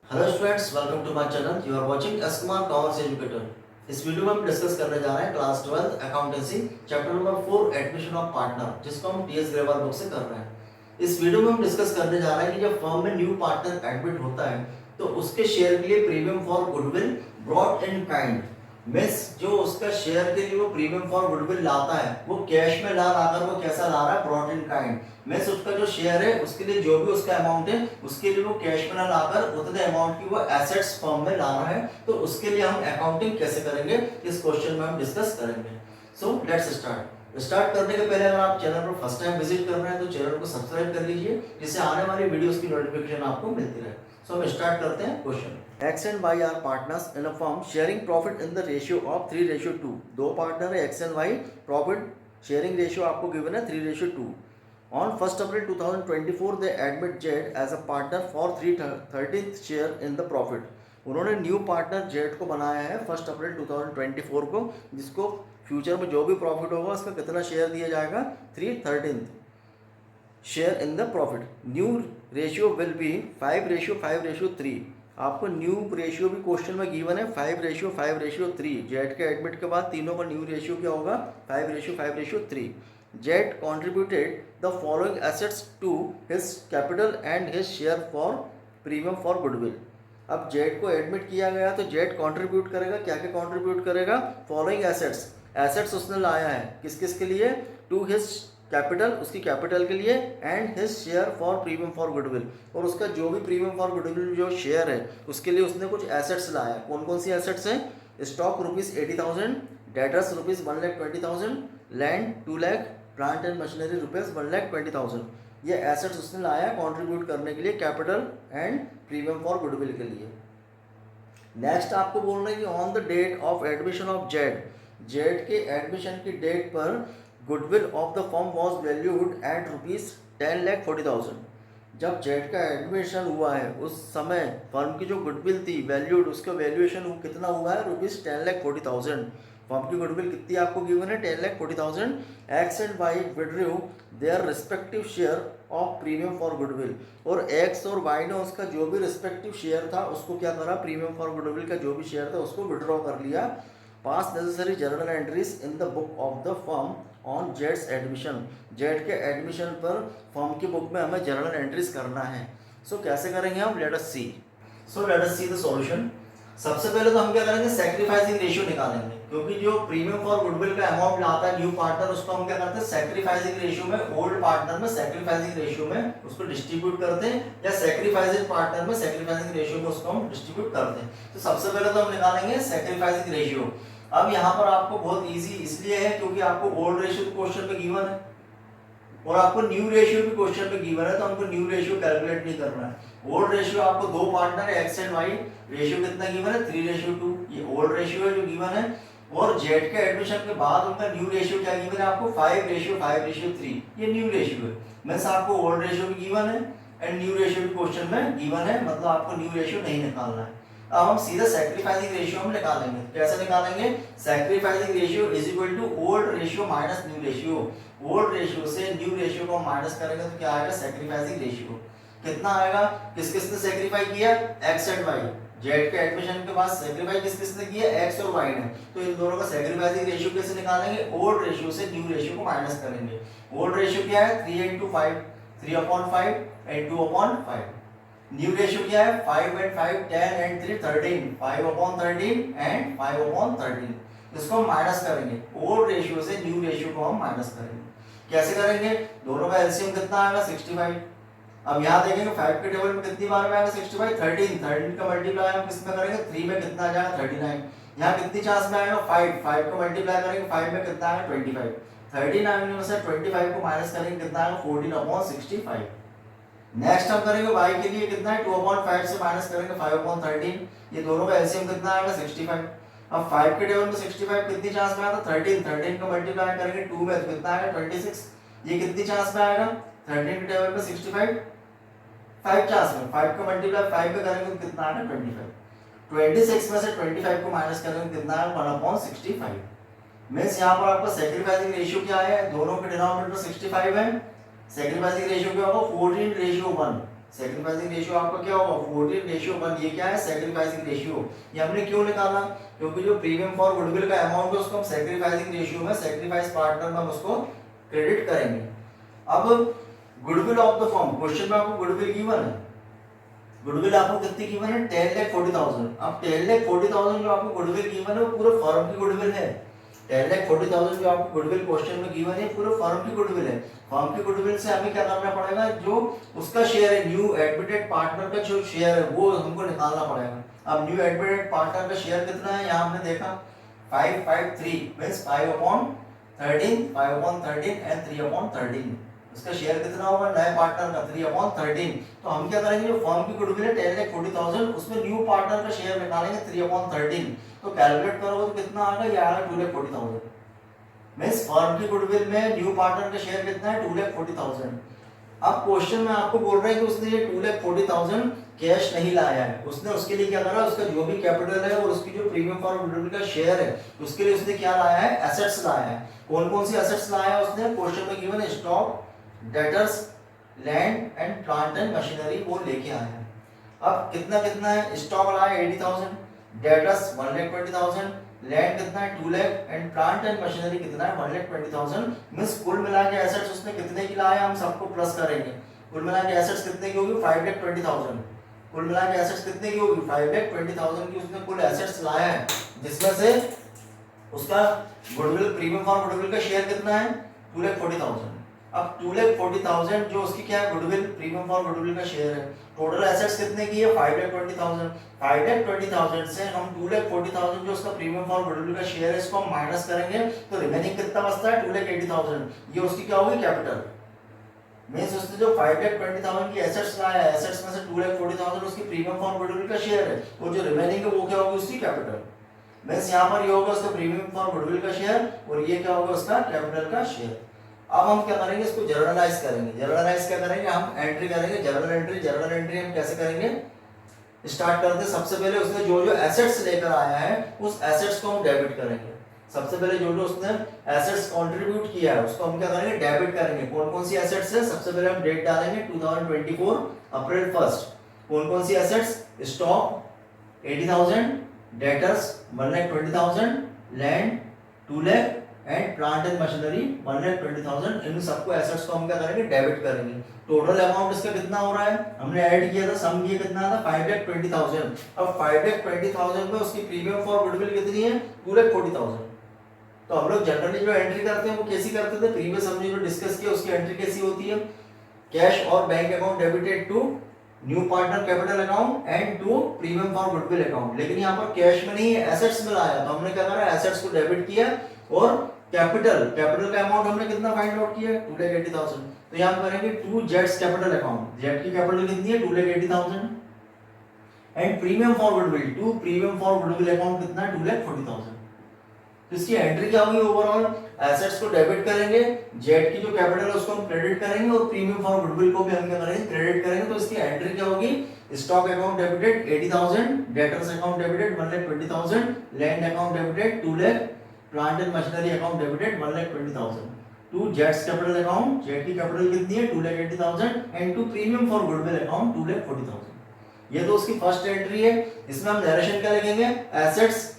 Hello students, welcome to my channel. You are watching S Kumar commerce educator. इस video में हम discuss करने जा रहे हैं class 12 accountancy chapter number 4 admission of partner, जिसको हम टीएस ग्रेवाल बुक से कर रहे हैं। इस वीडियो में हम डिस्कस करने जा रहे हैं कि जब फर्म में न्यू पार्टनर एडमिट होता है तो उसके शेयर के लिए premium for goodwill brought in kind miss जो उसका शेयर के लिए वो प्रीमियम फॉर गुडविल लाता है वो कैश में ला लाकर वो कैसा ला रहा है, ब्रॉट इन काइंड। मिस उसका जो शेयर है उसके लिए जो भी उसका अमाउंट है उसके लिए वो कैश में ना लाकर उतने अमाउंट की वो एसेट्स फर्म में ला रहा है। तो उसके लिए हम अकाउंटिंग कैसे करेंगे इस क्वेश्चन में हम डिस्कस करेंगे। सो लेट्स स्टार्ट करने के पहले अगर आप चैनल पर फर्स्ट टाइम विजिट कर रहे हैं तो चैनल को सब्सक्राइब कर लीजिए, जिससे आने वाली वीडियोस की नोटिफिकेशन आपको मिलती रहे। सो हम स्टार्ट करते हैं question. X and Y are partners in a firm sharing profit in the ratio of 3:2। दो पार्टनर है X and Y, profit sharing ratio आपको गिवन है 3:2। On 1st April 2024 they admit Z as a partner for 3/13th share in the profit। उन्होंने new partner Z को बनाया है 1 अप्रैल 2024 को, जिसको फ्यूचर में जो भी प्रॉफिट होगा उसका कितना शेयर दिया जाएगा, 3/13th share in the profit. New ratio will be 5:5:3। आपको न्यू रेशियो भी क्वेश्चन में गिवन है 5:5:3। जेड के एडमिट के बाद तीनों का न्यू रेशियो क्या होगा, 5:5:3। Z contributed the following assets to his capital and his share for premium for goodwill. अब जेड को एडमिट किया गया तो जेड कंट्रीब्यूट करेगा, क्या क्या कंट्रीब्यूट करेगा, फॉलोइंग एसेट्स उसने लाया है किस किस के लिए, टू हिज कैपिटल उसकी कैपिटल के लिए, and his share for premium for goodwill, और उसका जो भी प्रीमियम फॉर गुडविल जो शेयर है उसके लिए उसने कुछ एसेट्स लाया। कौन कौन सी एसेट्स हैं, stock ₹80,000, debtors ₹1,20,000, land 2 lakh, plant and machinery ₹1,20,000। ये एसेट्स उसने लाया कंट्रीब्यूट करने के लिए capital and premium for goodwill के लिए। नेक्स्ट आपको बोल रहे हैं कि on the date of admission of Z के एडमिशन की डेट पर goodwill of the firm was valued at ₹10,40,000। जब जेड का एडमिशन हुआ है उस समय फर्म की जो गुडविल थी वैल्यूड, उसका वैल्यूएशन कितना हुआ है, ₹10,40,000। फर्म की गुडविल कितनी आपको गिवन है, 10,40,000। X and Y withdrew their respective share of premium for goodwill, और एक्स और वाई ने उसका जो भी रिस्पेक्टिव शेयर था उसको क्या करा, प्रीमियम फॉर गुडविल का जो भी शेयर था उसको विड्रॉ कर लिया। पास necessary journal entries in the book of the firm on Jades admission. Z के एडमिशन पर फर्म की बुक में हमें जर्नल एंट्रीज करना है। सो कैसे करेंगे हम, let us see the solution. सबसे पहले तो हम क्या करेंगे, सैक्रिफाइसिंग रेशियो निकालेंगे, क्योंकि जो प्रीमियम फॉर गुडविल का अमाउंट लाता है न्यू पार्टनर उसको हम क्या करते हैं, सैक्रिफाइसिंग रेशियो में, ओल्ड पार्टनर में सैक्रिफाइसिंग रेशियो में उसको डिस्ट्रीब्यूट करते हैं, या सैक्रिफाइसिंग पार्टनर में सैक्रिफाइसिंग रेशियो में उसको हम डिस्ट्रीब्यूट करते हैं। तो सबसे पहले तो हम निकालेंगे सैक्रिफाइसिंग रेशियो। अब यहाँ पर आपको बहुत इजी इसलिए है क्योंकि आपको ओल्ड रेशियो क्वेश्चन पे गिवन है और आपको न्यू रेशियो भी क्वेश्चन पे गिवन है, तो हमको न्यू रेशियो कैलकुलेट नहीं करना है। ओल्ड रेशियो आपको दो पार्टनर है एक्स एंड वाई, रेशियो कितना गिवन है, 3:2। ये ओल्ड रेशियो है जो गिवन है, और जेड के एडमिशन के बाद उनका न्यू रेशियो क्या गिवन है आपको, 5:5:3। ये न्यू रेशियो है, मींस आपको ओल्ड रेशियो भी गिवन है एंड न्यू रेशियो भी क्वेश्चन में गिवन है, मतलब आपको न्यू रेशियो नहीं निकालना है। अब हम सीधा सैक्रिफाइसिंग रेशियो हम निकालेंगे। कैसे निकालेंगे, sacrificing ratio is equal to old ratio minus new ratio. Old ratio से न्यू रेशियो को माइनस करेंगे तो क्या आएगा, सैक्रिफाइसिंग रेशियो कितना आएगा, किस किस ने सैक्रिफाई किया, एक्स एंड वाई। जेड के एडमिशन के बाद सैक्रिफाई किस किस ने किया, एक्स और वाई ने। तो इन दोनों का सैक्रिफाइसिंग रेशियो कैसे निकालेंगे, ओल्ड रेशियो से न्यू रेशियो को माइनस करेंगे। ओल्ड रेशियो क्या है, 3:5, 3/5 एंड 2/5। न्यू रेशियो क्या है, 5 and 5, 10 and 3, 13, 5/13 and 5/13। इसको हम माइनस करेंगे, ओल्ड रेशियो से न्यू रेशियो को हम माइनस करेंगे। कैसे करेंगे, दोनों का एलसीएम कितना आएगा, 65। अब यहाँ देखेंगे 5 के टेबल में कितनी बार में आएगा, 65। 13 का मल्टीप्लाई हम किस में करेंगे, 3 में कितना आ जाएगा, 39। यहाँ कितनी चांस में आएगा, 5 को मल्टीप्लाई करेंगे 5 में कितना आएगा, 25। 39 में से 25 को माइनस करेंगे कितना आएगा, 14/65। नेक्स्ट हम करेंगे y के लिए कितना है, 2/5 से माइनस करेंगे 5/13। ये दोनों का एलसीएम कितना आएगा, 65। अब 5 के टेबल में 65 कितनी चांस में आएगा, 13 को मल्टीप्लाई करेंगे 2 में तो कितना आएगा, 26। ये कितनी चांस में आएगा, 13 के टेबल में 65 5 चांस में, 5 को मल्टीप्लाई 5 पे करेंगे तो कितना आएगा, 25। 26 में से 25 को माइनस करेंगे कितना आएगा, 1/65। मींस यहाँ पर आपका सैक्रिफाइसिंग रेशियो क्या है, दोनों के डिनोमिनेटर 65 है, सैक्रिफाइसिंग रेशियो क्या होगा, 14:1। सेक्रीफाइसिंग रेशियो आपका क्या होगा 14:1। ये क्या है सेक्रीफाइसिंग रेशियो। ये हमने क्यों निकाला, क्योंकि जो प्रीमियम फॉर गुडविल का अमाउंट है उसको हम सेक्रीफाइसिंग रेशियो में सेक्रीफाइस पार्टनर में हम उसको क्रेडिट करेंगे। अब goodwill of the firm, question में आपको गुडविल गिवन है, गुडविल आपको कितनी गिवन है 10,40,000। अब 10,40,000 जो आपको गुडविल गिवन है वो पूरे फर्म की गुडविल है। 10,40,000 जो आपको गुडविल क्वेश्चन में गिवन है पूरे फर्म की गुडविल है। फर्म की गुडविल से हमें क्या करना पड़ेगा, जो उसका शेयर है न्यू एडमिटेड पार्टनर का जो शेयर है वो हमको निकालना पड़ेगा। अब न्यू एडमिटेड पार्टनर का शेयर कितना है, यहाँ हमने देखा 553 मींस 5/13, 5/13 एंड 3/13। उसका शेयर कितना होगा नए पार्टनर का 3/13। तो हम क्या करेंगे, जो फर्म की गुडविल है 10,40,000 उसमें न्यू पार्टनर का शेयर निकालेंगे 3/13। तो कैलकुलेट करोगे तो कितना आएगा, ये आएगा 2,40,000। मींस फर्म की गुडविल में न्यू पार्टनर का शेयर कितना है 2,40,000। अब क्वेश्चन में आपको बोल रहे हैं कि उसने ये 2,40,000 कैश नहीं लाया है, उसने उसके लिए क्या करा, उसका जो भी कैपिटल है और उसकी जो प्रीमियम फॉर गुडविल का शेयर है उसके लिए उसने क्या लाया है, एसेट्स लाया है। कौन कौन सी एसेट्स लाया है उसने, क्वेश्चन में गिवन है stock, debtors, land and plant and machinery वो लेके आया है। अब कितना कितना है, स्टॉक लाया 80,000, डेटर्स 1,20,000, लैंड कितना है 2 lakh and plant and machinery कितना है 1,20,000। मींस कुल मिला के एसेट्स उसने कितने की लाया, हम सबको प्लस करेंगे। कुल मिला के एसेट्स कितने की होगी 5,20,000। कुल मिला के एसेट्स कितने की होगी 5,20,000 की उसने कुल एसेट्स लाया है, जिसमें से उसका गुडविल प्रीमियम फॉर गुडविल का शेयर कितना है 2,40,000। अब 2,40,000 जो उसकी क्या है गुडविल प्रीमियम फॉर गुडविल का शेयर है, टोटल एसेट्स कितने की है 5,20,000। 5,20,000 से हम 2,40,000 जो उसका प्रीमियम फॉर गुडविल का शेयर है इसको हम माइनस करेंगे तो रिमेनिंग कितना बचता है 2,80,000। ये उसकी क्या होगी कैपिटल। मींस उसने जो 5,20,000 की एसेट्स लाया है, एसेट्स में से 2,40,000 उसकी प्रीमियम फॉर गुडविल का शेयर है और जो रिमेनिंग है वो क्या होगी उसकी कैपिटल। मींस यहाँ पर ये होगा उसका प्रीमियम फॉर गुडविल का शेयर और ये क्या होगा उसका कैपिटल का शेयर। अब हम क्या करेंगे, इसको जर्नलाइज करेंगे। जर्नलाइज क्या करेंगे, हम एंट्री करेंगे जर्नल एंट्री। जर्नल एंट्री हम कैसे करेंगे, स्टार्ट करते हैं सबसे पहले उसने जो जो एसेट्स लेकर आया है उस एसेट्स को हम डेबिट करेंगे। सबसे पहले जो जो उसने एसेट्स कंट्रीब्यूट किया है उसको हम क्या करेंगे डेबिट करेंगे। कौन कौन सी एसेट्स है, सबसे पहले हम डेट डालेंगे 2024 अप्रैल 1। कौन कौन सी assets, stock 80,000, debtors 1,20,000, land 2 lakh and plant and machinery 1,20,000। इन सबको एसेट्स को हम क्या करेंगे डेबिट करेंगे। टोटल अमाउंट इसका कितना हो रहा है, हमने ऐड किया था, सम किया कितना था 5,20,000। अब 5,20,000 में उसकी प्रीमियम फॉर गुडविल कितनी है 2,40,000। तो हम लोग जनरली जो एंट्री करते हैं वो कैसी करते थे, प्रीवियस हमने जो डिस्कस किया उसकी एंट्री कैसी होती है, कैश और bank account debited to new partner capital account and to premium for goodwill account. लेकिन यहाँ पर कैश में नहीं है, एसेट्स में लाया, तो हमने क्या करा एसेट्स को डेबिट किया और कैपिटल का अमाउंट हमने कितना फाइंड आउट किया 2,80,000। तो यहाँ करेंगे to Jet's capital account, Jet की कैपिटल कितनी है 2,80,000 and premium for goodwill to premium for goodwill account कितना है 2,40,000। तो इसकी एंट्री क्या होगी, ओवरऑल एसेट्स को डेबिट करेंगे, जेट की जो कैपिटल है उसको हम क्रेडिट करेंगे और प्रीमियम फॉर गुडविल को भी हम क्या करेंगे क्रेडिट करेंगे। तो इसकी एंट्री क्या होगी, stock account debited 80,000, debtors account debited 1,20,000, land account debited 2 lakh, plant and machinery account debited 1,20,000। To Jet's capital account, Jet की कैपिटल कितनी है 2,80,000 and to premium for goodwill account 2,40,000। ये तो उसकी फर्स्ट एंट्री है। इसमें हम नरेशन क्या लिखेंगे, assets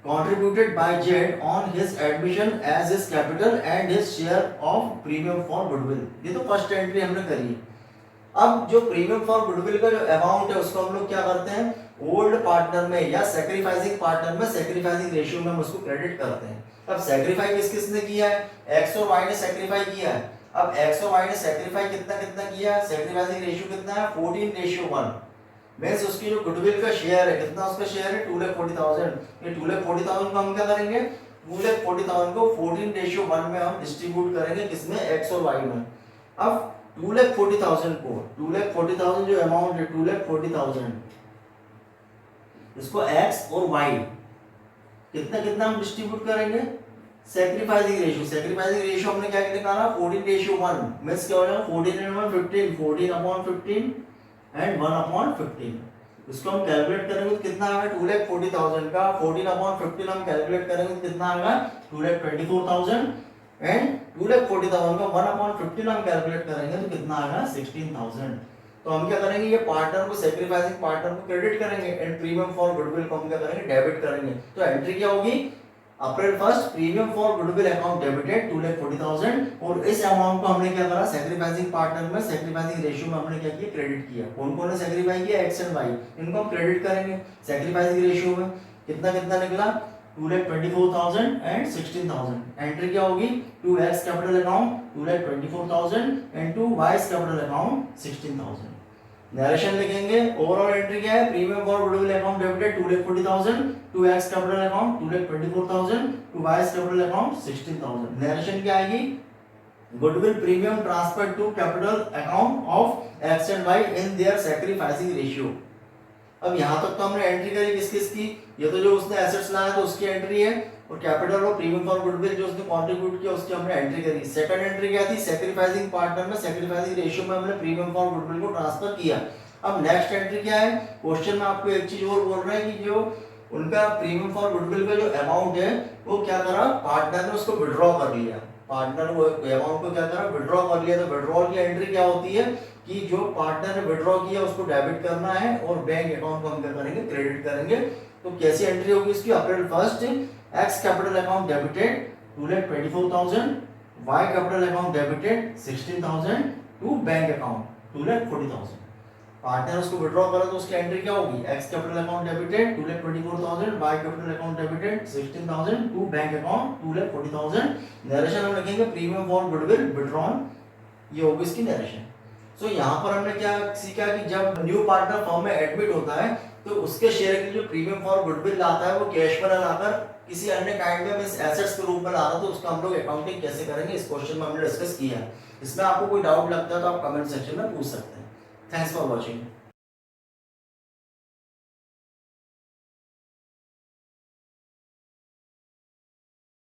contributed by Jet on his admission as his capital and his share of premium for goodwill। ये तो फर्स्ट एंट्री हमने करी है। अब जो प्रीमियम फॉर गुडविल का जो अमाउंट है उसको हम लोग क्या करते हैं ओल्ड पार्टनर में या सैक्रिफाइसिंग पार्टनर में सैक्रिफाइसिंग रेशियो में हम उसको क्रेडिट करते हैं। अब सैक्रिफाई किस किसने किया है, एक्स और वाई ने सैक्रिफाई किया है। अब एक्स और वाई ने सैक्रिफाई कितना कितना किया है, सैक्रिफाइसिंग रेशियो कितना है 14:1। मींस उसकी जो गुडविल का शेयर है कितना, उसका शेयर है 2,40,000। ये 2,40,000 को हम क्या करेंगे 2,40,000 को 14:1 में हम डिस्ट्रीब्यूट करेंगे किसमें, एक्स और वाई में। अब 2,40,000 को 2,40,000 जो अमाउंट है 2,40,000 इसको एक्स और वाई कितना कितना हम डिस्ट्रीब्यूट करेंगे, सैक्रिफाइसिंग रेशियो। सैक्रिफाइसिंग रेशियो हमने क्या निकाला 14:1। मींस क्या हो जाएगा 14/1 14/15 एंड 1/15। इसको हम कैलकुलेट करेंगे तो कितना आएगा 2,40,000 का 14/15 हम कैलकुलेट करेंगे तो कितना आएगा 2,24,000 एंड 2,40,000 का 1/15 हम कैलकुलेट करेंगे तो कितना आएगा 16,000। तो हम क्या करेंगे, ये पार्टनर को, सेक्रीफाइसिंग पार्टनर को क्रेडिट करेंगे एंड प्रीमियम फॉर गुडविल को हम क्या करेंगे, डेबिट करेंगे। तो एंट्री क्या होगी, अप्रैल 1 premium for goodwill account debited 2,40,000 और इस अमाउंट को हमने क्या करा, सेक्रीफाइसिंग पार्टनर में सेक्रीफाइसिंग रेशियो में हमने क्या किया, क्रेडिट किया। कौन कौन ने सेक्रीफाई किया, एक्स एंड वाई, इनको हम क्रेडिट करेंगे सेक्रीफाइसिंग रेशियो में। कितना कितना निकला, 2,24,000 एंड 16,000। एंट्री क्या होगी, to X capital account 2,24,000 and to Y's capital account 16,000। Narration लिखेंगे, ओवरऑल एंट्री क्या है, premium for goodwill account debited 2,40,000 to X capital account 2,24,000 to Y's capital account 16,000। Narration क्या आएगी, goodwill premium transfer to capital account of X and Y in their sacrificing ratio. अब यहां तक तो हमने एंट्री करी किस किस की, ये तो जो उसने एसेट्स लाया तो उसकी एंट्री है, और कैपिटल और प्रीमियम फॉर गुडविल जो उसने कंट्रीब्यूट किया उसकी हमने एंट्री करी। सेकंड एंट्री क्या थी, सैक्रिफाइसिंग पार्टनर में सेक्रीफाइसिंग रेशियो में हमने प्रीमियम फॉर गुडविल को ट्रांसफर किया। अब नेक्स्ट एंट्री क्या है, क्वेश्चन में आपको एक चीज और बोल रहा है कि जो उनका प्रीमियम फॉर गुडविल का जो अमाउंट है वो क्या करा, पार्टनर ने उसको विड्रॉ कर लिया। पार्टनर वो अमाउंट को क्या करा, विड्रॉ कर लिया। तो विड्रॉल की एंट्री क्या होती है कि जो पार्टनर ने विड्रॉ किया उसको डेबिट करना है और बैंक अकाउंट को हम क्या करेंगे, क्रेडिट करेंगे। तो कैसी एंट्री होगी इसकी, April 1 X capital account debited 2,24,000, Y capital account debited 16,000 to bank account 2,40,000। Partner उसको विड्रॉ करा तो उसकी एंट्री क्या होगी, X capital account debited 2,24,000, Y capital account debited 16,000 to bank account 2,40,000। Narration हम लिखेंगे, प्रीमियम फॉर गुडविल विड्रॉन, ये होगी इसकी नरेशन। सो यहाँ पर हमने क्या सीखा कि जब न्यू पार्टनर फर्म में एडमिट होता है तो उसके शेयर के जो प्रीमियम फॉर गुडविल लाता है वो कैश में लाकर किसी अन्य काइंड में एसेट्स के रूप में ला रहा, तो उसका हम लोग अकाउंटिंग कैसे करेंगे इस क्वेश्चन में हमने डिस्कस किया है। इसमें आपको कोई डाउट लगता है तो आप कमेंट सेक्शन में पूछ सकते हैं। Thanks for watching.